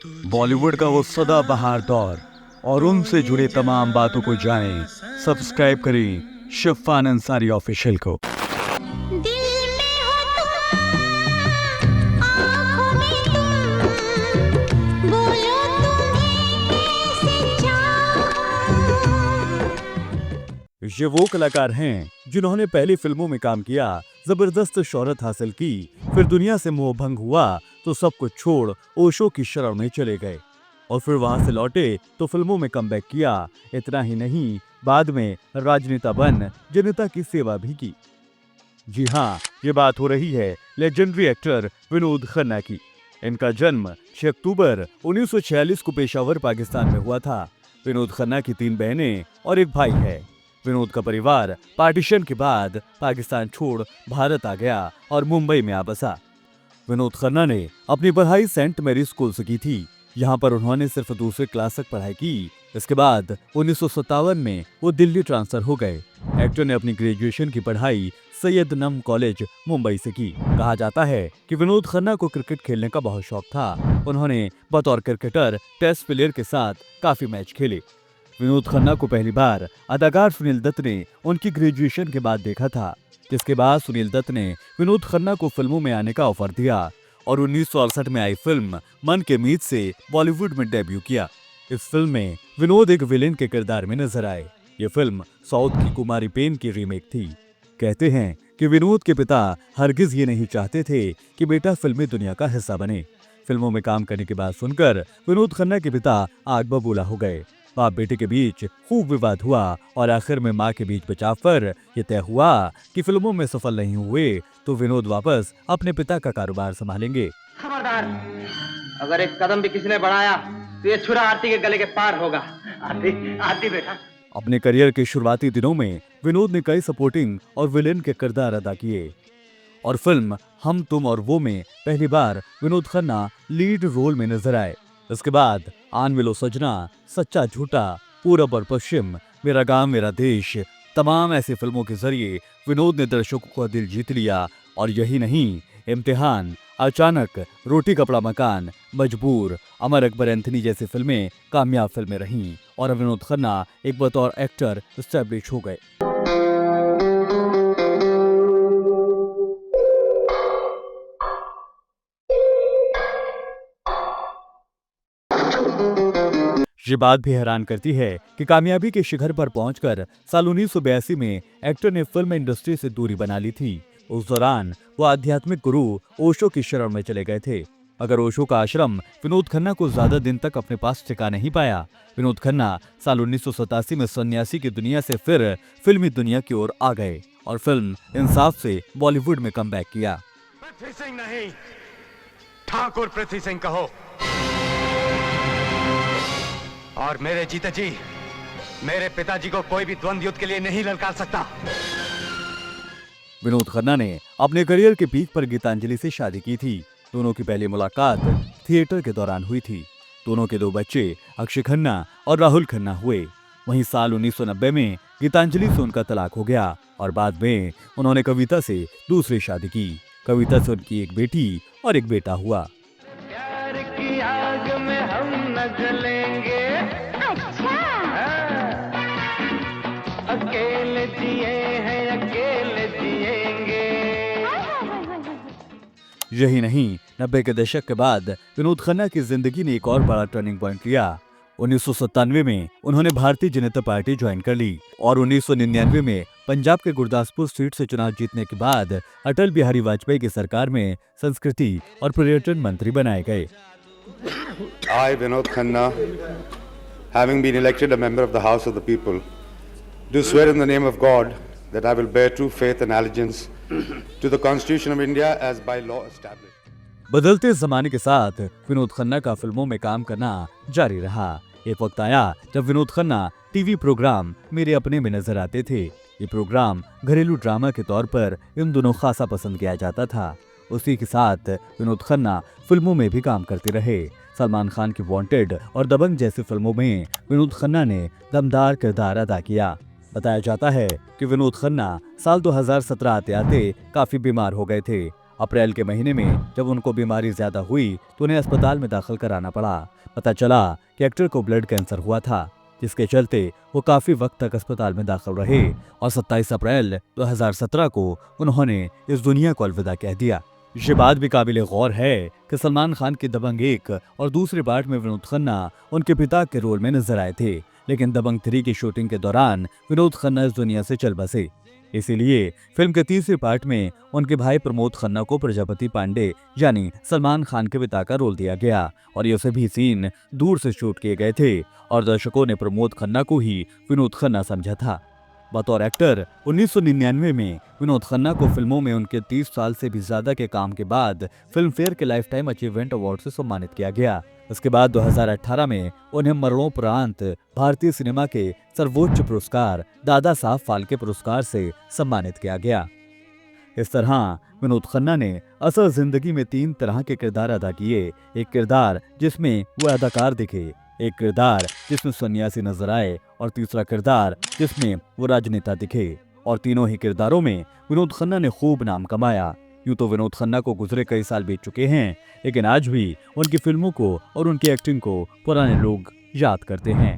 बॉलीवुड का वो सदाबहार दौर और उनसे जुड़े तमाम बातों को जानें। सब्सक्राइब करें शिफ़ान अंसारी ऑफिशियल को। ये वो कलाकार हैं जिन्होंने पहली फिल्मों में काम किया, जबरदस्त शोहरत हासिल की, फिर दुनिया से मोहभंग हुआ तो सब कुछ छोड़ ओशो की शरण में चले गए और फिर वहां से लौटे तो फिल्मों में कमबैक किया। इतना ही नहीं, बाद में राजनेता बन जनता की सेवा भी की। जी हाँ, ये बात हो रही है लेजेंडरी एक्टर विनोद खन्ना की। इनका जन्म 6 अक्टूबर 1946 को पेशावर पाकिस्तान में हुआ था। विनोद खन्ना की 3 बहनें और एक भाई है। विनोद का परिवार पार्टीशन के बाद पाकिस्तान छोड़ भारत आ गया और मुंबई में आ बसा। विनोद खन्ना ने अपनी पढ़ाई सेंट मैरी स्कूल से की थी। यहाँ पर उन्होंने सिर्फ दूसरे क्लास तक पढ़ाई की। इसके बाद 1957 में वो दिल्ली ट्रांसफर हो गए। एक्टर ने अपनी ग्रेजुएशन की पढ़ाई सैयद नम कॉलेज मुंबई से की। कहा जाता है कि विनोद खन्ना को क्रिकेट खेलने का बहुत शौक था। उन्होंने बतौर क्रिकेटर टेस्ट प्लेयर के साथ काफी मैच खेले। विनोद खन्ना को पहली बार अदाकार सुनील दत्त ने उनकी ग्रेजुएशन के बाद देखा था, जिसके बाद सुनील दत्त ने विनोद खन्ना को फिल्मों में आने का ऑफर दिया और 1968 में आई फिल्म मन के मीत से बॉलीवुड में डेब्यू किया। इस फिल्म में विनोद एक विलेन के किरदार में नजर आए। ये फिल्म साउथ की कुमारी पेन की रीमेक थी। कहते हैं कि विनोद के पिता हरगिज ये नहीं चाहते थे कि बेटा फिल्मी दुनिया का हिस्सा बने। फिल्मों में काम करने की बात सुनकर विनोद खन्ना के पिता आग बबूला हो गए। बाप बेटे के बीच खूब विवाद हुआ और आखिर में मां के बीच बचाव पर यह तय हुआ कि फिल्मों में सफल नहीं हुए तो विनोद वापस अपने पिता का कारोबार संभालेंगे। खबरदार, अगर एक कदम भी किसी ने बढ़ाया तो ये छुरा आरती के गले के पार होगा। आरती, आरती बेटा। अपने करियर के शुरुआती दिनों में विनोद ने कई सपोर्टिंग और विलेन के किरदार अदा किए और फिल्म हम तुम और वो में पहली बार विनोद खन्ना लीड रोल में नजर आए। इसके बाद आन मिलो सजना, सच्चा झूठा, पूरब और पश्चिम, मेरा गांव मेरा देश, तमाम ऐसी फिल्मों के जरिए विनोद ने दर्शकों का दिल जीत लिया। और यही नहीं, इम्तिहान, अचानक, रोटी कपड़ा मकान, मजबूर, अमर अकबर एंथनी जैसी फिल्में कामयाब फिल्में रहीं और विनोद खन्ना एक बतौर एक्टर एस्टैब्लिश हो गए। ये बात भी हैरान करती है कि कामयाबी के शिखर पर पहुंचकर साल 1982 में एक्टर ने फिल्म इंडस्ट्री से दूरी बना ली थी। उस दौरान वो आध्यात्मिक गुरु ओशो की शरण में चले गए थे। अगर ओशो का आश्रम विनोद खन्ना को ज्यादा दिन तक अपने पास टिका नहीं पाया। विनोद खन्ना साल 1987 में सन्यासी की दुनिया से फिर फिल्मी दुनिया की ओर आ गए और फिल्म इंसाफ से बॉलीवुड में कमबैक किया। पृथ्वी सिंह नहीं, ठाकुर पृथ्वी सिंह कहो। और मेरे जीते जी मेरे पिताजी को कोई भी द्वंद्व युद्ध के लिए नहीं ललकार सकता। विनोद खन्ना ने अपने करियर के पीक पर गीतांजलि से शादी की थी। दोनों की पहली मुलाकात थिएटर के दौरान हुई थी। दोनों के 2 बच्चे अक्षय खन्ना और राहुल खन्ना हुए। वहीं साल 1990 में गीतांजलि से उनका तलाक हो गया और बाद में उन्होंने कविता से दूसरी शादी की। कविता से उनकी एक बेटी और एक बेटा हुआ। प्यार की आग में हम न जलेंगे। अच्छा। अकेले जिए हैं, अकेले जिएंगे। यही नहीं, 90 के दशक के बाद विनोद खन्ना की जिंदगी ने एक और बड़ा टर्निंग पॉइंट लिया। 1997 में उन्होंने भारतीय जनता पार्टी ज्वाइन कर ली और 1999 में पंजाब के गुरदासपुर सीट से चुनाव जीतने के बाद अटल बिहारी वाजपेयी की सरकार में संस्कृति और पर्यटन मंत्री बनाए गए। I, Vinod Khanna, having been elected a member of the House of the People, do swear in the name of God that I will bear true faith and allegiance to the Constitution of India as by law established. बदलते जमाने के साथ विनोद खन्ना का फिल्मों में काम करना जारी रहा। एक वक्त आया जब विनोद खन्ना टीवी प्रोग्राम मेरे अपने में नजर आते थे। ये प्रोग्राम घरेलू ड्रामा के तौर पर इन दोनों खासा पसंद किया जाता था। उसी के साथ विनोद खन्ना फिल्मों में भी काम करते रहे। सलमान खान की वांटेड और दबंग जैसी फिल्मों में विनोद खन्ना ने दमदार किरदार अदा किया। बताया जाता है कि विनोद खन्ना साल 2017 आते आते काफी बीमार हो गए थे अप्रैल के महीने में जब उनको बीमारी ज्यादा हुई तो उन्हें अस्पताल में दाखिल कराना पड़ा। पता चला कि एक्टर को ब्लड कैंसर हुआ था, जिसके चलते वो काफी वक्त तक अस्पताल में दाखिल रहे और 27 अप्रैल 2017 को उन्होंने इस दुनिया को अलविदा कह दिया। ये बात भी काबिल गौर है कि सलमान खान की दबंग 1 और दूसरे पार्ट में विनोद खन्ना उनके पिता के रोल में नजर आए थे, लेकिन दबंग 3 की शूटिंग के दौरान विनोद खन्ना इस दुनिया से चल बसे। इसीलिए फिल्म के तीसरे पार्ट में उनके भाई प्रमोद खन्ना को प्रजापति पांडे यानी सलमान खान के पिता का रोल दिया गया और ये सभी सीन दूर से शूट किए गए थे और दर्शकों ने प्रमोद खन्ना को ही विनोद खन्ना समझा था। बतौर एक्टर 1999 में विनोद खन्ना को फिल्मों में उनके 30 साल से भी ज्यादा के काम के बाद फिल्म फेयर के लाइफ टाइम अचीवमेंट अवार्ड से सम्मानित किया गया। उसके बाद 2018 में उन्हें मरणोपरांत भारतीय सिनेमा के सर्वोच्च पुरस्कार दादा साहब फाल्के पुरस्कार से सम्मानित किया गया। इस तरह विनोद खन्ना ने असल जिंदगी में 3 तरह के किरदार अदा किए। एक किरदार जिसमें वो अदाकार दिखे, एक किरदार जिसमें सन्यासी नजर आए और तीसरा किरदार जिसमें वो राजनेता दिखे। और तीनों ही किरदारों में विनोद खन्ना ने खूब नाम कमाया। यूं तो विनोद खन्ना को गुजरे कई साल बीत चुके हैं, लेकिन आज भी उनकी फिल्मों को और उनकी एक्टिंग को पुराने लोग याद करते हैं।